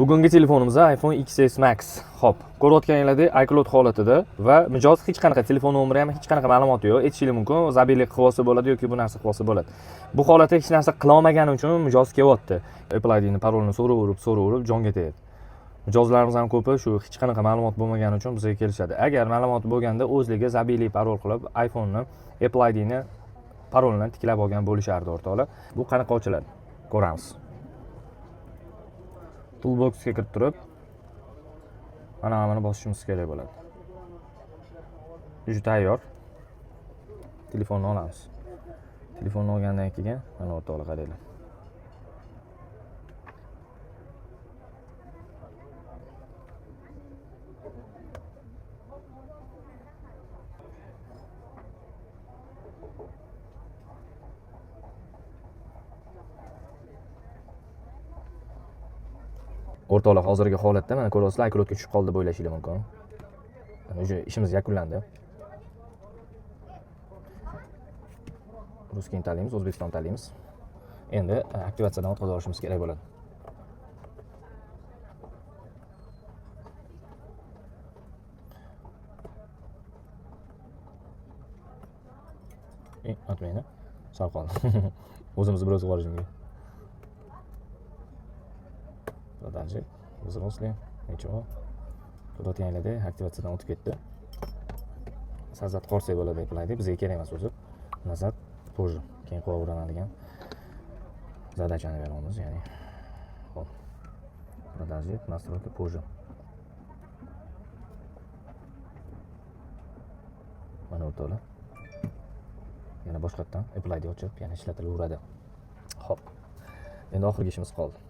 Bugungi telefonimiz iPhone XS Max. Xo'p, ko'rayotganingizdek iCloud holatida va mijoz hech qanaqa telefon nomeri ham hech qanaqa ma'lumoti yo'q. Aytishingiz mumkin, zabiylik qilsa bo'ladi yoki bu narsa qilsa bo'ladi. Bu holatda hech narsa qila olmagani uchun mijoz kelyapti. Apple ID'ni parolini so'raverib jonga tegadi. Mijozlarimiz ham ko'pi shu hech qanaqa ma'lumot bo'lmagani uchun bizga kelishadi. Agar ma'lumot bo'lganda o'zligi zabiylik parol qilib iPhone'ni Apple ID'ni parolidan tiklab olgan bo'lishardi o'rtoqlar. Bu qanaqa ochiladi? Ko'ramiz. Toolboxga kirib turib, mana bosishimiz kerak bo'ladi. Juda tayyor. Telefonni olamiz. Telefonni olgandan keyin mana o'rtoqlar qaranglar. O'rtoqlar, hozirgi holatda mana ko'ryapsizlar, iCloudga tushib qoldi deb o'ylashingiz mumkin. O'sha ishimiz yakunlandi. Ruskin tanlaymiz, O'zbekiston tanlaymiz. Endi aktivatsiyadan o'tkazib olishimiz kerak bo'ladi. Atmaydi. Sal qoldi. O'zimizni biroz g'orishimga. Продолжить. Взрослые. Ничего. Ko'rayotganingizdek aktivatsiyadan o'tib ketdi. Sazat qolsa bo'ladi deb o'ylaydi. Bizga kerak emas o'zi. Nazar позже keyin qo'yaveradigan задачani beramiz, ya'ni. Xo'p. Продолжить. Настройки позже. Mana o'rtoqlar. Yana boshqatdan Apple ID ochib, yana ishlatilaveradi. Xo'p. Endi oxirgi ishimiz qoldi.